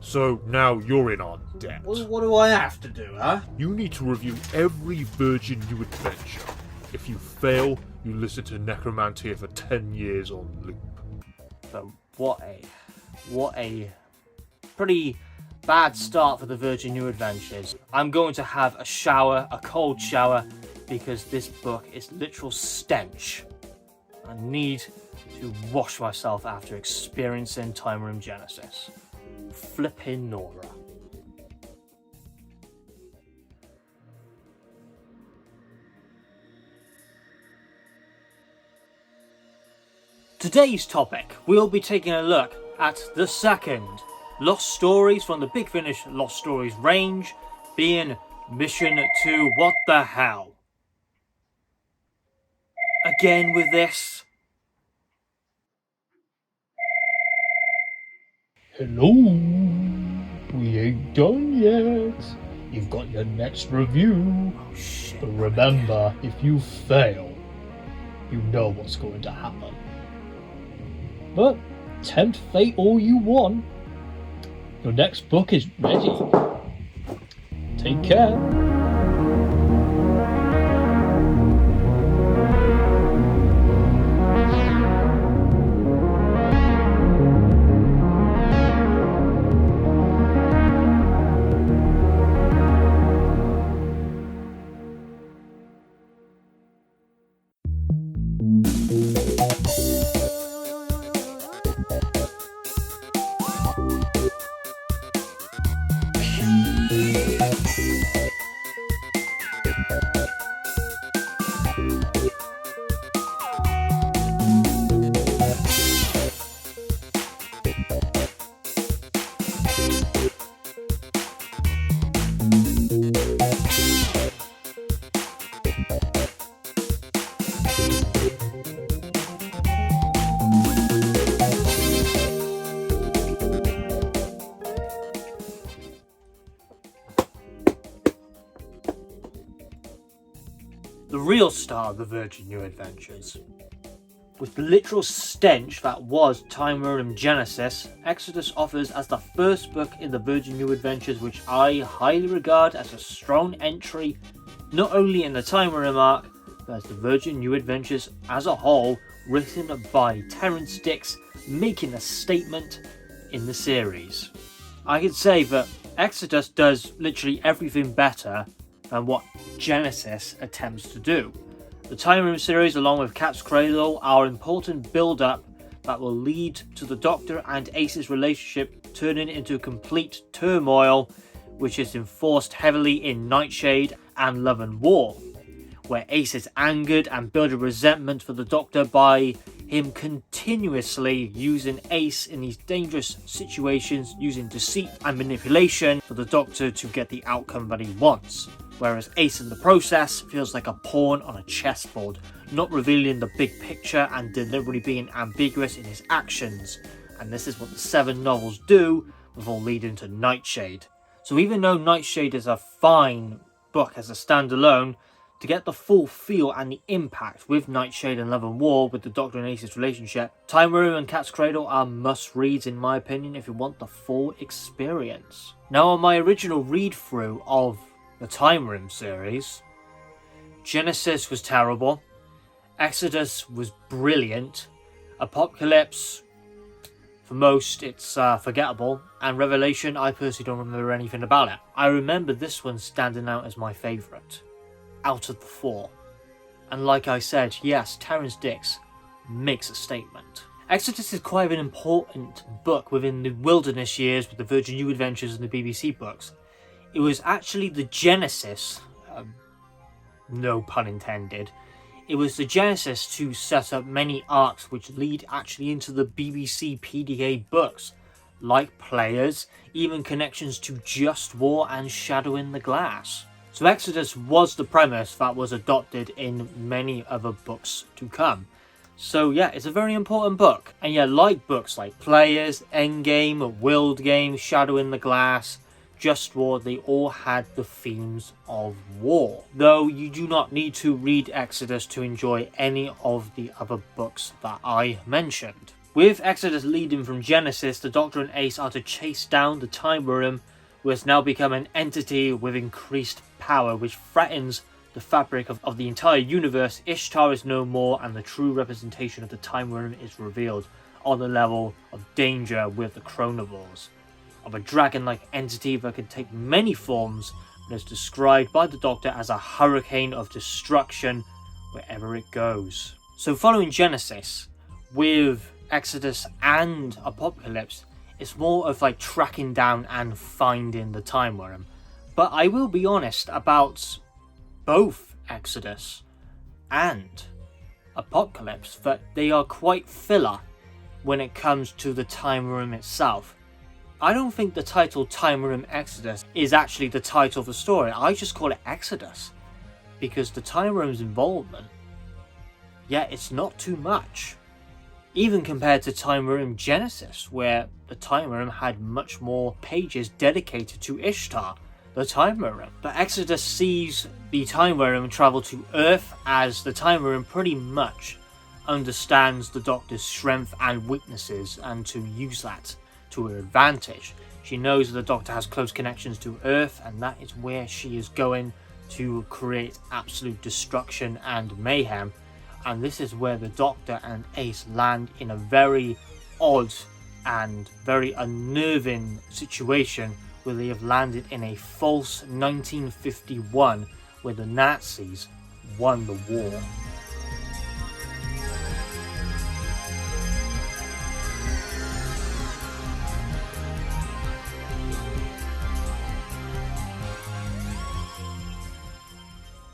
So now you're in on debt. What do I have to do, huh? You need to review every Virgin New Adventure. If you fail, you listen to Necromantia for 10 years on loop. But what a pretty bad start for the Virgin New Adventures. I'm going to have a shower, a cold shower, because this book is literal stench. I need to wash myself after experiencing Timewyrm Genesis. Flippin' Nora. Today's topic, we'll be taking a look at the second Lost Stories from the Big Finish Lost Stories range, being Mission to What the Hell. Again with this. Hello, we ain't done yet. You've got your next review. Oh shit. But remember, if you fail, you know what's going to happen. But tempt fate all you want. Your next book is ready. Take care. The real star of the Virgin New Adventures. With the literal stench that was Timewyrm Genesis, Exodus offers as the first book in the Virgin New Adventures which I highly regard as a strong entry, not only in the Timewyrm arc, but as the Virgin New Adventures as a whole, written by Terrance Dicks, making a statement in the series. I could say that Exodus does literally everything better than what Genesis attempts to do. The Timewyrm series, along with Cat's Cradle, are important build-up that will lead to the Doctor and Ace's relationship turning into complete turmoil, which is enforced heavily in Nightshade and Love and War, where Ace is angered and building resentment for the Doctor by him continuously using Ace in these dangerous situations, using deceit and manipulation for the Doctor to get the outcome that he wants. Whereas Ace in the process feels like a pawn on a chessboard, not revealing the big picture and deliberately being ambiguous in his actions. And this is what the 7 novels do before leading to Nightshade. So even though Nightshade is a fine book as a standalone, to get the full feel and the impact with Nightshade and Love and War with the Doctor and Ace's relationship, Timewyrm and Cat's Cradle are must-reads in my opinion if you want the full experience. Now on my original read-through of the Timewyrm series, Genesis was terrible, Exodus was brilliant, Apocalypse, for most it's forgettable, and Revelation, I personally don't remember anything about it. I remember this one standing out as my favourite out of the 4. And like I said, yes, Terrance Dicks makes a statement. Exodus is quite an important book within the wilderness years with the Virgin New Adventures and the BBC books. It was actually the genesis, no pun intended, it was the genesis to set up many arcs which lead actually into the BBC PDA books, like Players, even connections to Just War and Shadow in the Glass. So Exodus was the premise that was adopted in many other books to come. So yeah, it's a very important book. And yeah, like books like Players, Endgame, World Game, Shadow in the Glass, Just War, they all had the themes of war. Though you do not need to read Exodus to enjoy any of the other books that I mentioned. With Exodus leading from Genesis, the Doctor and Ace are to chase down the Timewyrm, who has now become an entity with increased power, which threatens the fabric of the entire universe. Ishtar is no more, and the true representation of the Timewyrm is revealed on the level of danger with the Chronivores, of a dragon-like entity that can take many forms and is described by the Doctor as a hurricane of destruction wherever it goes. So following Genesis, with Exodus and Apocalypse, it's more of like tracking down and finding the Timewyrm. But I will be honest about both Exodus and Apocalypse, that they are quite filler when it comes to the Timewyrm itself. I don't think the title Timewyrm Exodus is actually the title of the story. I just call it Exodus because the Timewyrm's involvement, yeah, it's not too much. Even compared to Timewyrm Genesis, where the Timewyrm had much more pages dedicated to Ishtar, the Timewyrm. But Exodus sees the Timewyrm travel to Earth, as the Timewyrm pretty much understands the Doctor's strength and weaknesses, and to use that to her advantage. She knows that the Doctor has close connections to Earth, and that is where she is going to create absolute destruction and mayhem. And this is where the Doctor and Ace land in a very odd and very unnerving situation, where they have landed in a false 1951 where the Nazis won the war.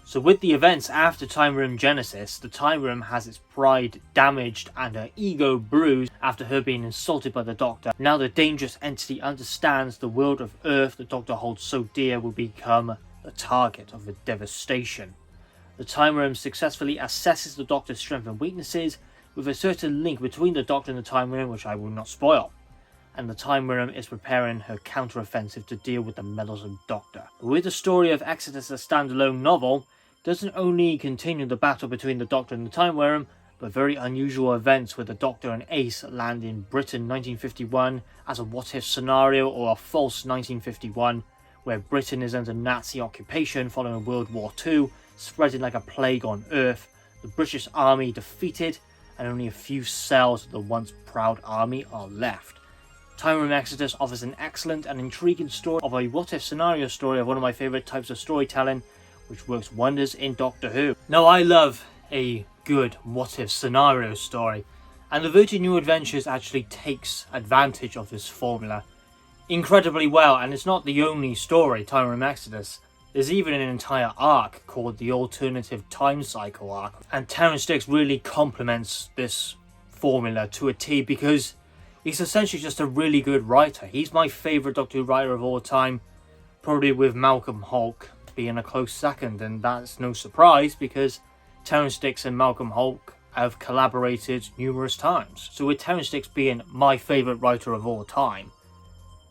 So with the events after Timewyrm Genesis, the Timewyrm has its pride damaged and her ego bruised after her being insulted by the Doctor. Now the dangerous entity understands the world of Earth the Doctor holds so dear will become the target of a devastation. The Timewyrm successfully assesses the Doctor's strengths and weaknesses, with a certain link between the Doctor and the Timewyrm which I will not spoil. And the Timewyrm is preparing her counter-offensive to deal with the meddlesome Doctor. With the story of Exodus as a standalone novel, doesn't only continue the battle between the Doctor and the Timewyrm, but very unusual events where the Doctor and Ace land in Britain 1951 as a what-if scenario, or a false 1951, where Britain is under Nazi occupation following World War II, spreading like a plague on Earth, the British army defeated, and only a few cells of the once proud army are left. Timewyrm Exodus offers an excellent and intriguing story of a what-if scenario story of one of my favourite types of storytelling, which works wonders in Doctor Who. Now, I love a good what-if scenario story, and the Virgin New Adventures actually takes advantage of this formula incredibly well, and it's not the only story, Timewyrm Exodus. There's even an entire arc called the Alternative Time Cycle arc, and Terrance Dicks really complements this formula to a T, because he's essentially just a really good writer. He's my favourite Doctor Who writer of all time, probably with Malcolm Hulke being a close second, and that's no surprise because Terrance Dicks and Malcolm Hulke have collaborated numerous times. So with Terrance Dicks being my favourite writer of all time,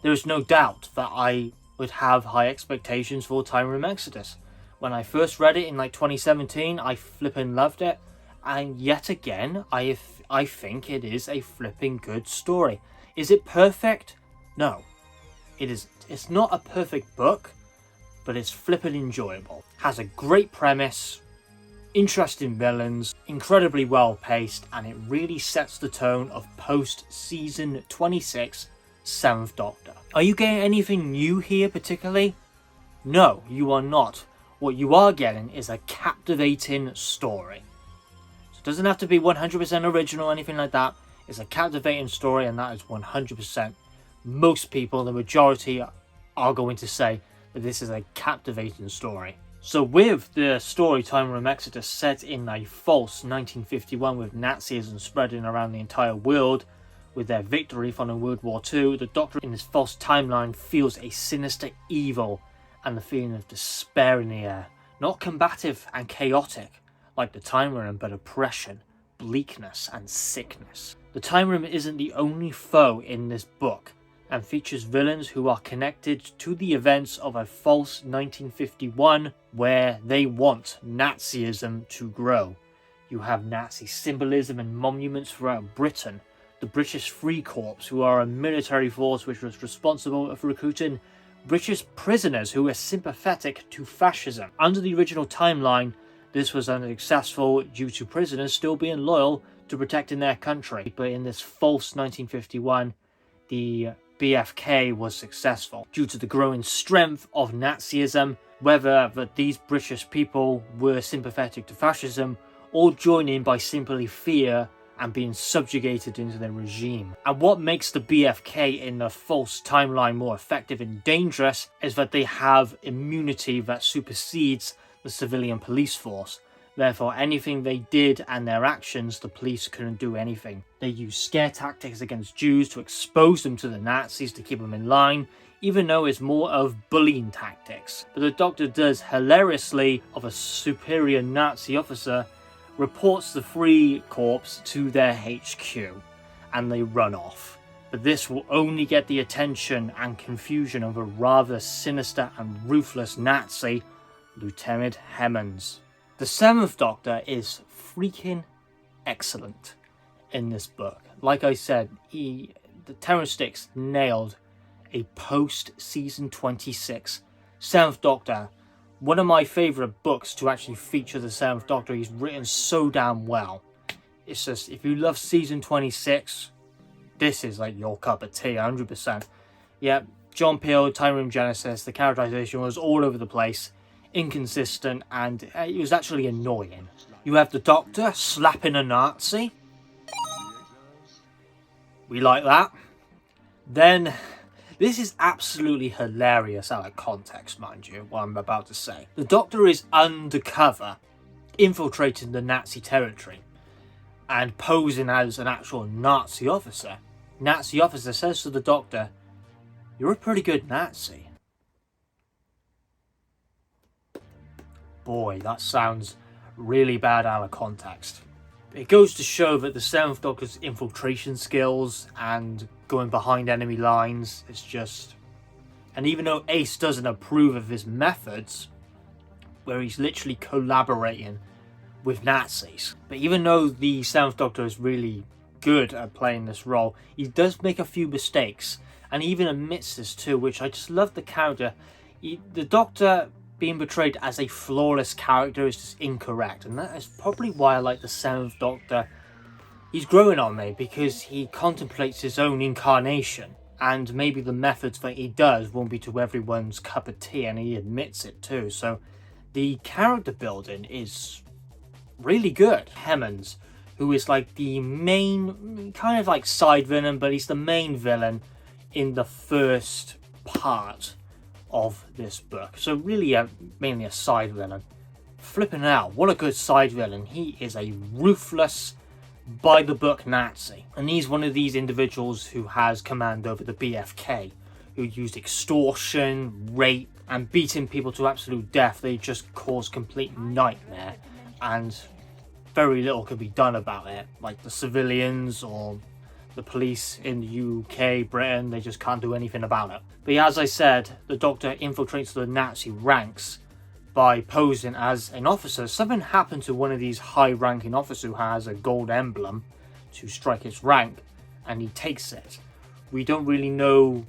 there is no doubt that I would have high expectations for Timewyrm Exodus. When I first read it in like 2017, I flippin' loved it, and yet again, I think it is a flipping good story. Is it perfect? No, it isn't. It's not a perfect book, but it's flippin' enjoyable. Has a great premise, interesting villains, incredibly well paced, and it really sets the tone of post-season 26 7th Doctor. Are you getting anything new here particularly? No, you are not. What you are getting is a captivating story. So it doesn't have to be 100% original or anything like that. It's a captivating story, and that is 100%. Most people, the majority, are going to say that this is a captivating story. So with the story Timewyrm Exodus set in a false 1951 with Nazism spreading around the entire world, with their victory following World War II, the Doctor in his false timeline feels a sinister evil and the feeling of despair in the air. Not combative and chaotic like the Timewyrm, but oppression, bleakness and sickness. The Timewyrm isn't the only foe in this book, and features villains who are connected to the events of a false 1951 where they want Nazism to grow. You have Nazi symbolism and monuments throughout Britain. the British Free Corps, who are a military force which was responsible for recruiting British prisoners who were sympathetic to fascism. Under the original timeline, this was unsuccessful due to prisoners still being loyal to protecting their country. But in this false 1951, the BFK was successful due to the growing strength of Nazism, whether that these British people were sympathetic to fascism or joining by simply fear and being subjugated into their regime. And what makes the BFK in the false timeline more effective and dangerous is that they have immunity that supersedes the civilian police force. Therefore, anything they did and their actions, the police couldn't do anything. They used scare tactics against Jews to expose them to the Nazis to keep them in line, even though it's more of bullying tactics. But the Doctor does hilariously of a superior Nazi officer reports the Free Corps to their HQ, and they run off. But this will only get the attention and confusion of a rather sinister and ruthless Nazi, Lieutenant Hemmons. The 7th Doctor is freaking excellent in this book. Like I said, the Terror Sticks nailed a post-season 26 7th Doctor. One of my favourite books to actually feature the 7th Doctor. He's written so damn well. It's just, if you love season 26, this is like your cup of tea, 100%. Yeah, John Peel, Timewyrm Genesis, the characterization was all over the place, inconsistent, and it was actually annoying. You have the Doctor slapping a Nazi. We like that. Then, this is absolutely hilarious out of context, mind you, what I'm about to say. The Doctor is undercover, infiltrating the Nazi territory, and posing as an actual Nazi officer. Nazi officer says to the Doctor, "You're a pretty good Nazi." Boy, that sounds really bad out of context. It goes to show that the 7th Doctor's infiltration skills and going behind enemy lines is just... And even though Ace doesn't approve of his methods, where he's literally collaborating with Nazis, but even though the 7th Doctor is really good at playing this role, he does make a few mistakes, and he even admits this too, which I just love the character. The Doctor being portrayed as a flawless character is just incorrect, and that is probably why I like the 7th Doctor. He's growing on me because he contemplates his own incarnation, and maybe the methods that he does won't be to everyone's cup of tea, and he admits it too. So the character building is really good. Hemmons, who is like the main, kind of like side villain, but he's the main villain in the first part of this book. So really mainly a side villain. Flipping out, what a good side villain. He is a ruthless, by the book Nazi. And he's one of these individuals who has command over the BFK, who used extortion, rape, and beating people to absolute death. They just cause complete nightmare, and very little can be done about it. Like the civilians or the police in the UK, Britain, they just can't do anything about it. But as I said, the Doctor infiltrates the Nazi ranks by posing as an officer. Something happened to one of these high-ranking officers who has a gold emblem to strike his rank, and he takes it. We don't really know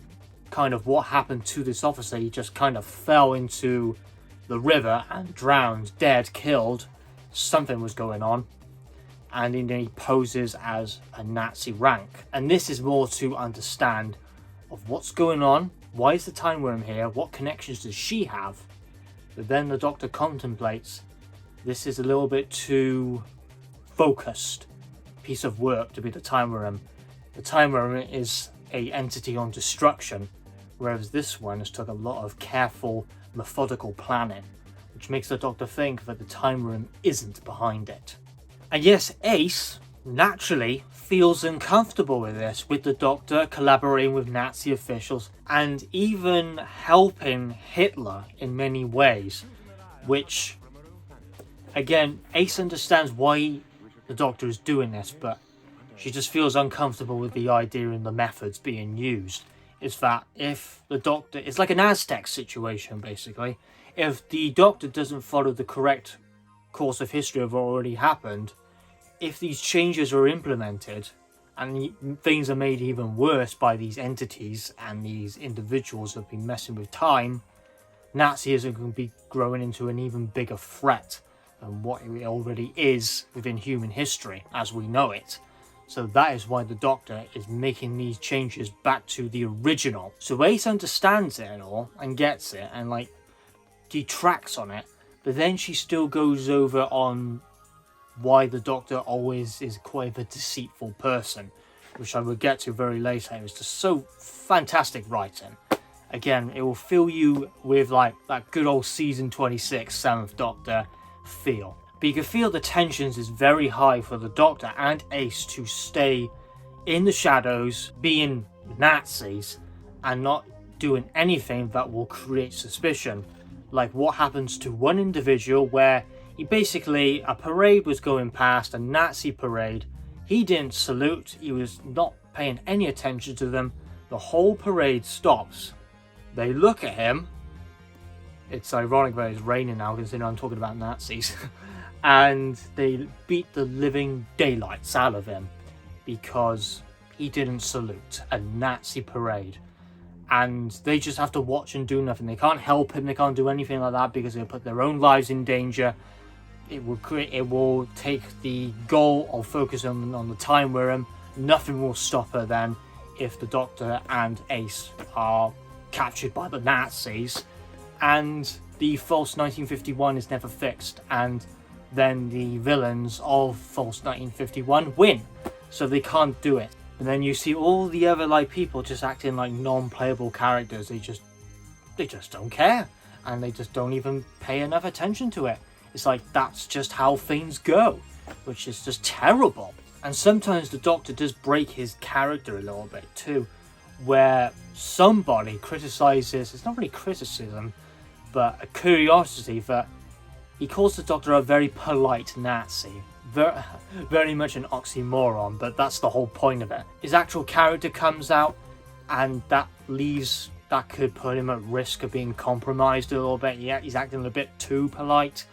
kind of what happened to this officer. He just kind of fell into the river and drowned, dead, killed. Something was going on. And then he poses as a Nazi rank. And this is more to understand of what's going on. Why is the Timewyrm here? What connections does she have? But then the Doctor contemplates, this is a little bit too focused piece of work to be the Timewyrm. The Timewyrm is a entity on destruction, whereas this one has took a lot of careful, methodical planning, which makes the Doctor think that the Timewyrm isn't behind it. And yes, Ace naturally feels uncomfortable with this, with the Doctor collaborating with Nazi officials and even helping Hitler in many ways, which, again, Ace understands why the Doctor is doing this, but she just feels uncomfortable with the idea and the methods being used. Is that if the Doctor... It's like an Aztec situation, basically. If the Doctor doesn't follow the correct course of history of what already happened, if these changes are implemented And things are made even worse by these entities and these individuals who have been messing with time. Nazism can be growing into an even bigger threat than what it already is within human history as we know it. So that is why the Doctor is making these changes back to the original. So Ace understands it and all, and gets it, and like detracts on it, but then she still goes over on why the Doctor always is quite of a deceitful person, which I will get to very later. It was just so fantastic writing. Again, it will fill you with like that good old season 26 7th Doctor feel. But you can feel the tensions is very high for the Doctor and Ace to stay in the shadows, being Nazis, and not doing anything that will create suspicion. Like what happens to one individual where he basically, a parade was going past, a Nazi parade. He didn't salute, he was not paying any attention to them. The whole parade stops. They look at him. It's ironic that it's raining now, considering I'm talking about Nazis. And they beat the living daylights out of him because he didn't salute a Nazi parade. And they just have to watch and do nothing. They can't help him, they can't do anything like that because they'll put their own lives in danger. It will take the goal of focusing on the Timewyrm. Nothing will stop her then if the Doctor and Ace are captured by the Nazis. And the false 1951 is never fixed. And then the villains of false 1951 win. So they can't do it. And then you see all the other like people just acting like non-playable characters. They just don't care. And they just don't even pay enough attention to it. It's like, that's just how things go, which is just terrible. And sometimes the Doctor does break his character a little bit too, where somebody criticizes, it's not really criticism, but a curiosity that he calls the Doctor a very polite Nazi. Very much an oxymoron, but that's the whole point of it. His actual character comes out, and that could put him at risk of being compromised a little bit. Yeah, he's acting a bit too polite,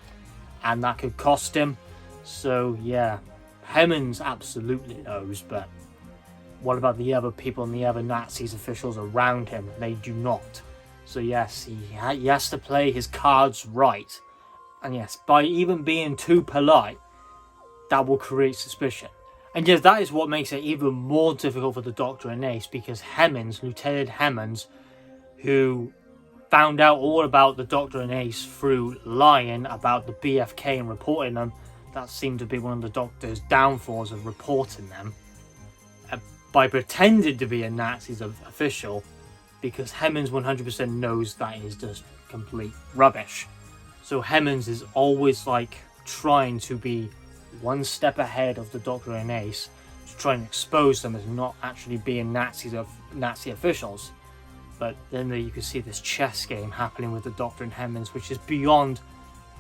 and that could cost him. So yeah, Hemmings absolutely knows, but what about the other people and the other Nazis officials around him? They do not. So yes, he has to play his cards right. And yes, by even being too polite, that will create suspicion. And yes, that is what makes it even more difficult for the Doctor and Ace, because Hemmings, Lieutenant Hemmings, who found out all about the Doctor and Ace through lying about the BFK and reporting them. That seemed to be one of the Doctor's downfalls of reporting them. By pretending to be a Nazi official, because Hemmings 100% knows that is just complete rubbish. So Hemmings is always like trying to be one step ahead of the Doctor and Ace, to try and expose them as not actually being Nazi officials. But then you can see this chess game happening with the Doctor and Hemmings, which is beyond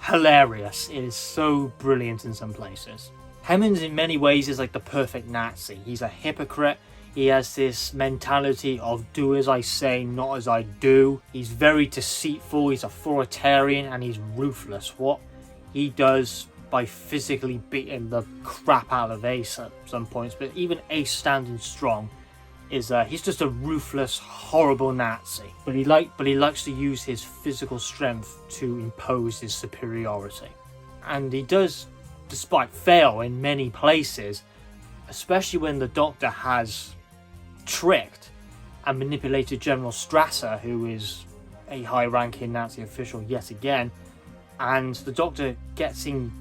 hilarious. It is so brilliant in some places. Hemmings in many ways is like the perfect Nazi. He's a hypocrite. He has this mentality of do as I say, not as I do. He's very deceitful, he's authoritarian, and he's ruthless. What he does by physically beating the crap out of Ace at some points, but even Ace standing strong, is he's just a ruthless, horrible Nazi. But he likes to use his physical strength to impose his superiority. And he does, despite fail in many places, especially when the Doctor has tricked and manipulated General Strasser, who is a high-ranking Nazi official yet again, and the Doctor gets in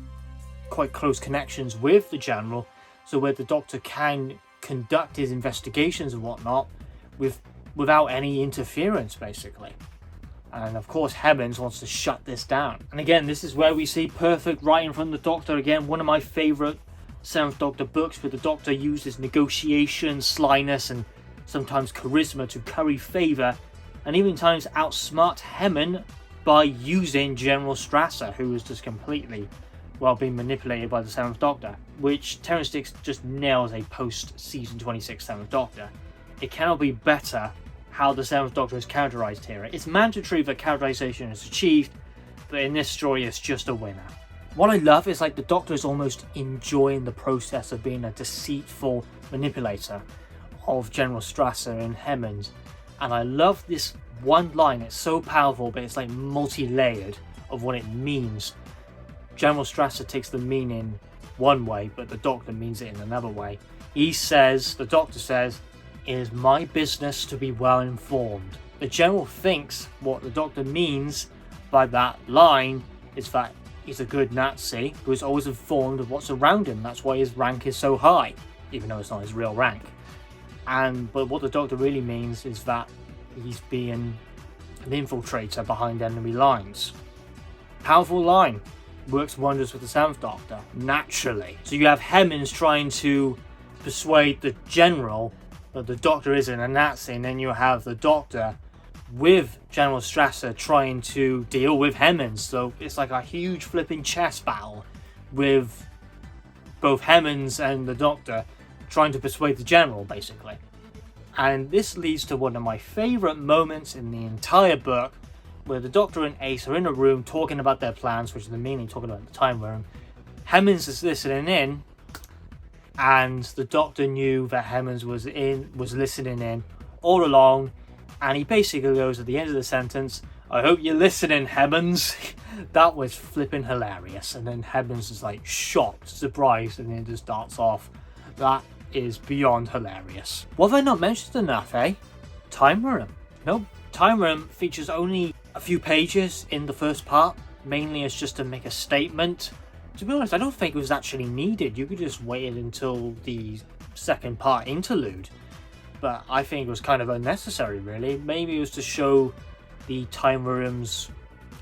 quite close connections with the General, so where the Doctor can conduct his investigations and whatnot without any interference, basically. And of course Hemmings wants to shut this down. And again, this is where we see perfect writing from the Doctor. Again, one of my favourite 7th Doctor books, where the Doctor uses negotiation, slyness, and sometimes charisma to curry favour, and even times outsmart Hemming by using General Strasser, who is just completely being manipulated by the 7th Doctor, which Terrence Dicks just nails a post-season 26 7th Doctor. It cannot be better how the 7th Doctor is characterised here. It's mandatory that characterisation is achieved, but in this story it's just a winner. What I love is like the Doctor is almost enjoying the process of being a deceitful manipulator of General Strasser and Hemmings. And I love this one line. It's so powerful, but it's like multi-layered of what it means. General Strasser takes the meaning one way, but the Doctor means it in another way. The Doctor says, "It is my business to be well informed." The General thinks what the Doctor means by that line is that he's a good Nazi who is always informed of what's around him. That's why his rank is so high, even though it's not his real rank. But what the Doctor really means is that he's being an infiltrator behind enemy lines. Powerful line. Works wonders with the 7th Doctor, naturally. So you have Hemmings trying to persuade the General that the Doctor isn't a Nazi, and then you have the Doctor with General Strasser trying to deal with Hemmings. So it's like a huge flipping chess battle with both Hemmings and the Doctor trying to persuade the General, basically. And this leads to one of my favourite moments in the entire book, where the Doctor and Ace are in a room talking about their plans, which is the meaning talking about the Timewyrm. Hemmings is listening in, and the Doctor knew that Hemmings was listening in all along, and he basically goes at the end of the sentence, "I hope you're listening, Hemmings." That was flipping hilarious. And then Hemmings is like shocked, surprised, and then just darts off. That is beyond hilarious. What have I not mentioned enough, eh? Timewyrm. No, Timewyrm features only a few pages in the first part. Mainly as just to make a statement. To be honest, I don't think it was actually needed. You could just wait until the second part interlude. But I think it was kind of unnecessary, really. Maybe it was to show the Timewyrm's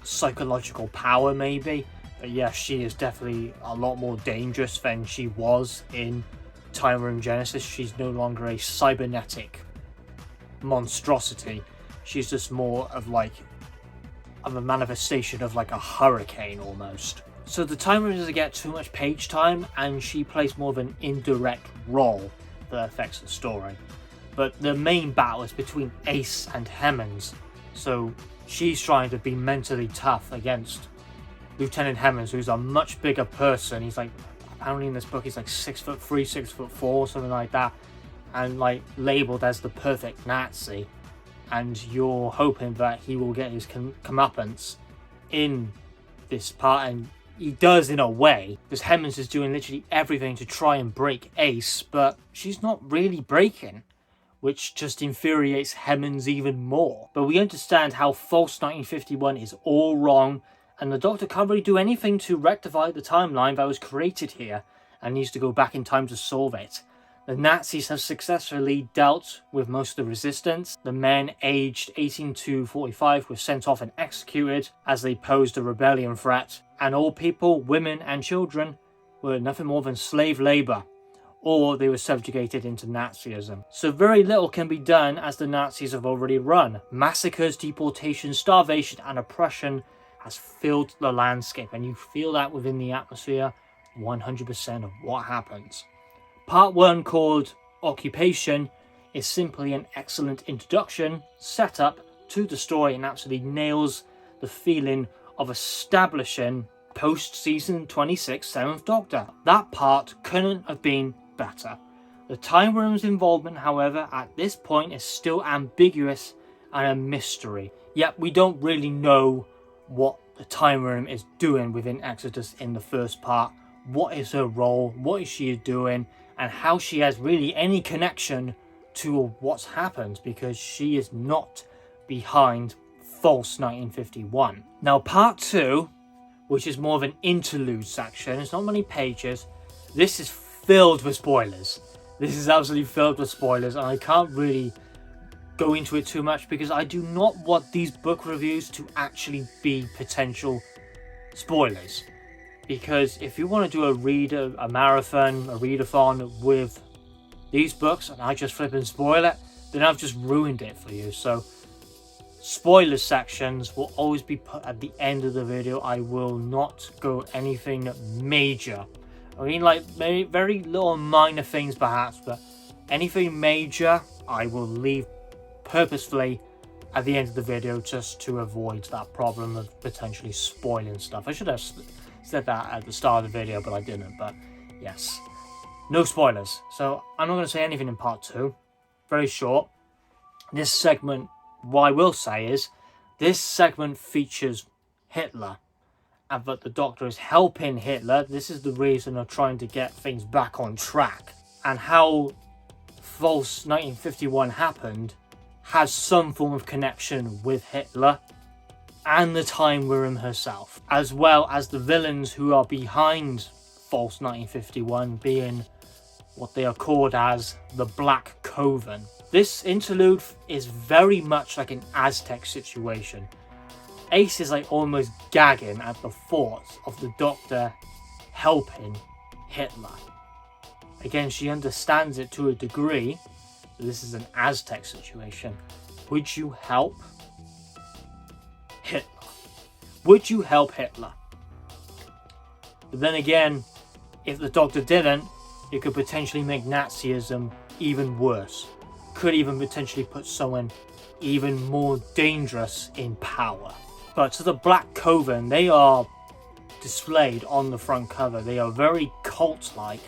psychological power, maybe. But yeah, she is definitely a lot more dangerous than she was in Timewyrm Genesis. She's no longer a cybernetic monstrosity. She's just more of a manifestation of like a hurricane almost. So the Timewyrm doesn't get too much page time, and she plays more of an indirect role that affects the story. But the main battle is between Ace and Hemmings. So she's trying to be mentally tough against Lieutenant Hemmings, who's a much bigger person. He's like, apparently in this book, he's like 6'3", 6'4", something like that. And like labeled as the perfect Nazi. And you're hoping that he will get his comeuppance in this part. And he does in a way, because Hemmings is doing literally everything to try and break Ace. But she's not really breaking, which just infuriates Hemmings even more. But we understand how false 1951 is all wrong, and the Doctor can't really do anything to rectify the timeline that was created here, and needs to go back in time to solve it. The Nazis have successfully dealt with most of the resistance. The men aged 18 to 45 were sent off and executed as they posed a rebellion threat, and all people, women and children, were nothing more than slave labour, or they were subjugated into Nazism. So very little can be done, as the Nazis have already run. Massacres, deportation, starvation and oppression has filled the landscape, and you feel that within the atmosphere 100% of what happens. Part 1, called Occupation, is simply an excellent introduction, setup to the story, and absolutely nails the feeling of establishing post-season 26 7th Doctor. That part couldn't have been better. The Timewyrm's involvement, however, at this point is still ambiguous and a mystery. Yet we don't really know what the Timewyrm is doing within Exodus in the first part. What is her role? What is she doing? And how she has really any connection to what's happened, because she is not behind false 1951. Now part 2, which is more of an interlude section, it's not many pages. This is filled with spoilers. This is absolutely filled with spoilers, and I can't really go into it too much because I do not want these book reviews to actually be potential spoilers. Because if you want to do a marathon, a readathon with these books, and I just flip and spoil it, then I've just ruined it for you. So spoiler sections will always be put at the end of the video. I will not go anything major. I mean, like, maybe very little minor things perhaps, but anything major I will leave purposefully at the end of the video, just to avoid that problem of potentially spoiling stuff. I should have said that at the start of the video, but I didn't. But yes, no spoilers. So I'm not going to say anything in part 2. Very short. This segment, what I will say is, this segment features Hitler, and that the Doctor is helping Hitler. This is the reason of trying to get things back on track, and how false 1951 happened has some form of connection with Hitler and the Timewyrm herself, as well as the villains who are behind false 1951 being what they are called as the Black Coven. This interlude is very much like an Aztec situation. Ace is like almost gagging at the thought of the Doctor helping Hitler. Again, she understands it to a degree. This is an Aztec situation. Would you help Hitler? Would you help Hitler? But then again, if the Doctor didn't, it could potentially make Nazism even worse. Could even potentially put someone even more dangerous in power. But to the Black Coven, they are displayed on the front cover. They are very cult-like,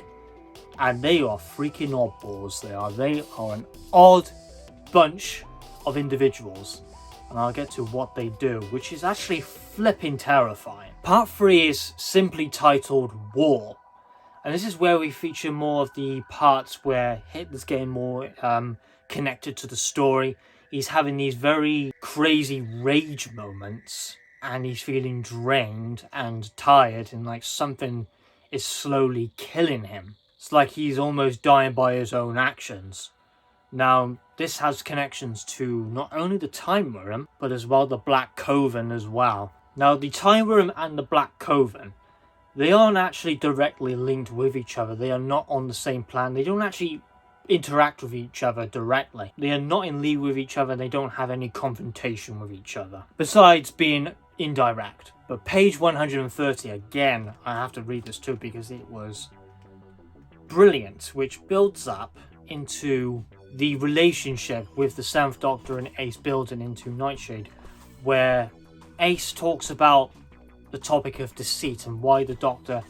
and they are freaking oddballs. They are an odd bunch of individuals, and I'll get to what they do, which is actually flipping terrifying. Part 3 is simply titled War, and this is where we feature more of the parts where Hitler's getting more connected to the story. He's having these very crazy rage moments, and he's feeling drained and tired, and like something is slowly killing him. It's like he's almost dying by his own actions. Now, this has connections to not only the Timewyrm, but as well the Black Coven as well. Now, the Timewyrm and the Black Coven, they aren't actually directly linked with each other. They are not on the same plan. They don't actually interact with each other directly. They are not in league with each other. They don't have any confrontation with each other, besides being indirect. But page 130, again, I have to read this too because it was brilliant, which builds up into the relationship with the 7th Doctor and Ace building into Nightshade, where Ace talks about the topic of deceit and why the Doctor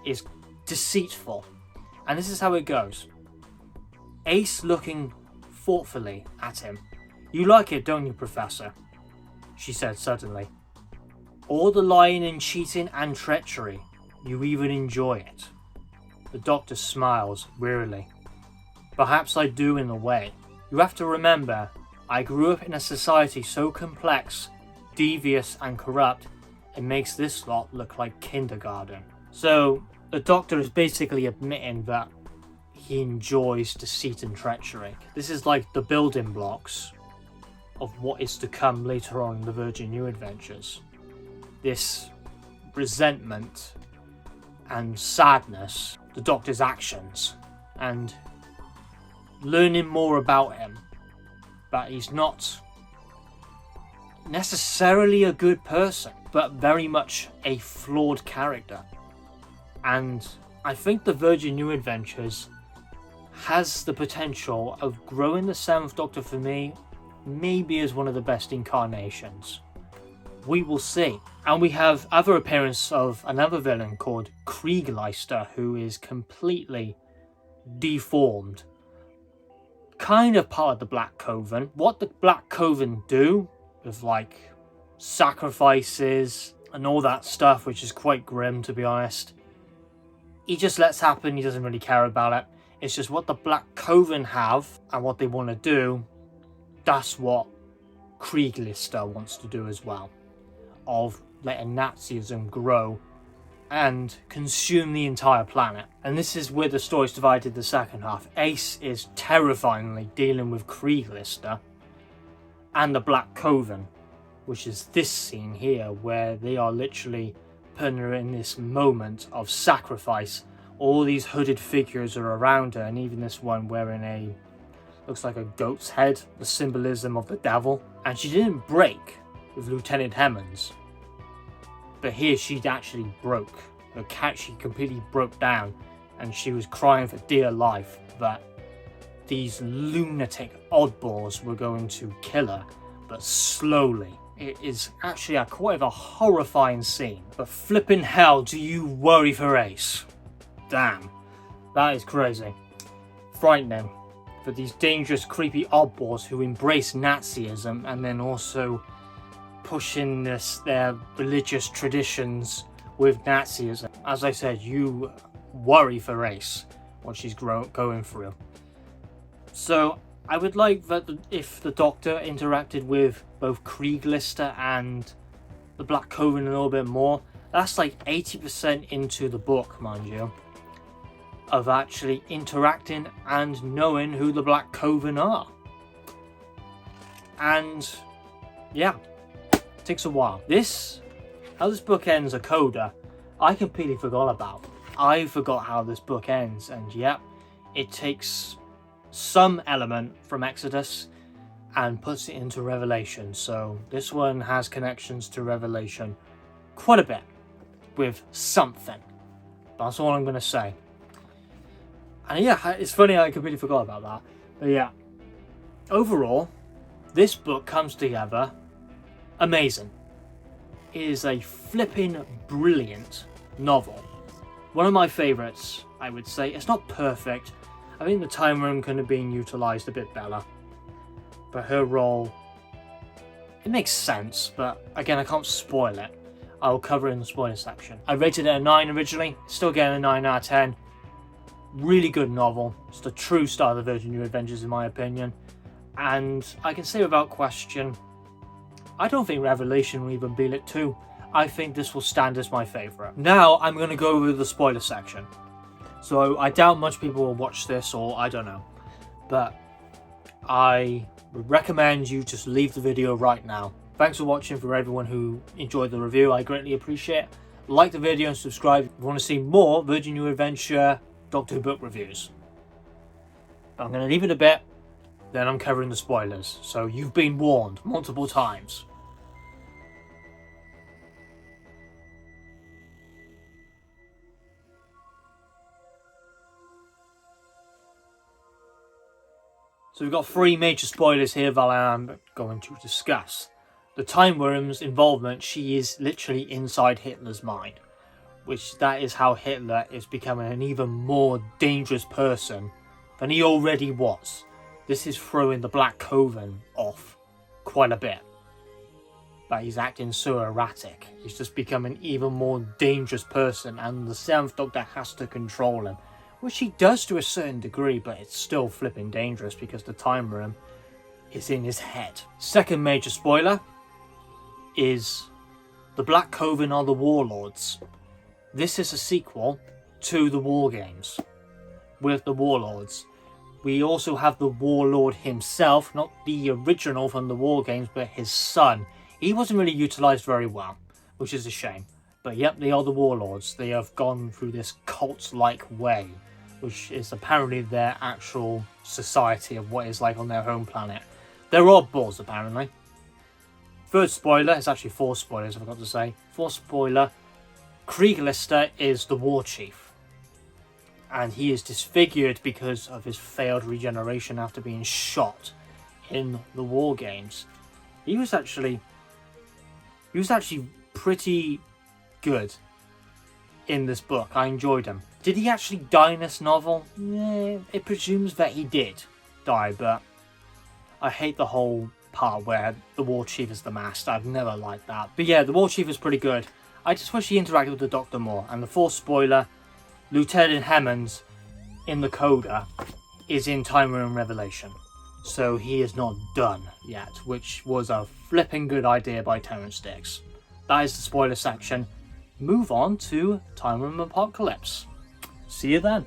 is deceitful. And this is how it goes. Ace looking thoughtfully at him. "You like it, don't you, Professor?" she said suddenly. "All the lying and cheating and treachery. You even enjoy it." The Doctor smiles wearily. "Perhaps I do in a way. You have to remember, I grew up in a society so complex, devious and corrupt, it makes this lot look like kindergarten." So the Doctor is basically admitting that he enjoys deceit and treachery. This is like the building blocks of what is to come later on in the Virgin New Adventures. This resentment and sadness, the Doctor's actions, and learning more about him, that he's not necessarily a good person, but very much a flawed character. And I think the Virgin New Adventures has the potential of growing the 7th Doctor for me, maybe as one of the best incarnations. We will see. And we have other appearance of another villain called Kriegleister, who is completely deformed. Kind of part of the Black Coven. What the Black Coven do with like sacrifices and all that stuff, which is quite grim to be honest, he just lets happen. He doesn't really care about it. It's just what the Black Coven have and what they want to do. That's what Kriegleister wants to do as well, of letting Nazism grow and consume the entire planet. And this is where the story's divided the second half. Ace is terrifyingly dealing with Kriegleister and the Black Coven, which is this scene here, where they are literally putting her in this moment of sacrifice. All these hooded figures are around her, and even this one wearing a, looks like a goat's head, the symbolism of the devil. And she didn't break with Lieutenant Hemmons, but here she actually broke. Her cat, she completely broke down, and she was crying for dear life that these lunatic oddballs were going to kill her, but slowly. It is actually quite of a horrifying scene. But flipping hell, do you worry for Ace? Damn, that is crazy. Frightening for these dangerous, creepy oddballs who embrace Nazism and then also pushing their religious traditions with Nazism. As I said, you worry for Ace, what she's going through. So I would like that if the Doctor interacted with both Krieglister and the Black Coven a little bit more. That's like 80% into the book, mind you, of actually interacting and knowing who the Black Coven are. And yeah, it takes a while. How this book ends, a coda, I completely forgot about. I forgot how this book ends, and yeah, it takes some element from Exodus and puts it into Revelation. So this one has connections to Revelation quite a bit with something. That's all I'm going to say. And yeah, it's funny I completely forgot about that. But yeah, overall, this book comes together amazing. It is a flipping brilliant novel. One of my favourites, I would say. It's not perfect. I think the Timewyrm could have been utilised a bit better. But her role, it makes sense, but again, I can't spoil it. I'll cover it in the spoiler section. I rated it a 9 originally, still getting a 9 out of 10. Really good novel. It's the true start of the Virgin New Adventures in my opinion. And I can say without question, I don't think Revelation will even beat it too. I think this will stand as my favourite. Now I'm going to go over the spoiler section. So I doubt much people will watch this, or I don't know. But I would recommend you just leave the video right now. Thanks for watching. For everyone who enjoyed the review, I greatly appreciate it. Like the video and subscribe if you want to see more Virgin New Adventure Doctor Who book reviews. I'm going to leave it a bit, then I'm covering the spoilers. So you've been warned multiple times. So we've got 3 major spoilers here that I'm going to discuss. The Timewyrm's involvement, she is literally inside Hitler's mind. Which that is how Hitler is becoming an even more dangerous person than he already was. This is throwing the Black Coven off quite a bit. But he's acting so erratic. He's just becoming an even more dangerous person, and the 7th Doctor has to control him. Which he does to a certain degree, but it's still flipping dangerous because the Timewyrm is in his head. Second major spoiler is the Black Coven are the Warlords. This is a sequel to the War Games with the Warlords. We also have the Warlord himself, not the original from the War Games, but his son. He wasn't really utilised very well, which is a shame. But yep, they are the Warlords. They have gone through this cult-like way, which is apparently their actual society of what is like on their home planet. They're oddballs, apparently. Third spoiler, it's actually 4 spoilers, I forgot to say. 4th spoiler, Krieglister is the War Chief. And he is disfigured because of his failed regeneration after being shot in the War Games. He was actually pretty good in this book. I enjoyed him. Did he actually die in this novel? It presumes that he did die, but I hate the whole part where the War Chief is the master. I've never liked that. But yeah, the War Chief is pretty good. I just wish he interacted with the Doctor more. And the 4th spoiler, Lieutenant Hammond in the coda is in Timewyrm Revelation. So he is not done yet, which was a flipping good idea by Terrence Dicks. That is the spoiler section. Move on to Timewyrm Apocalypse. See you then.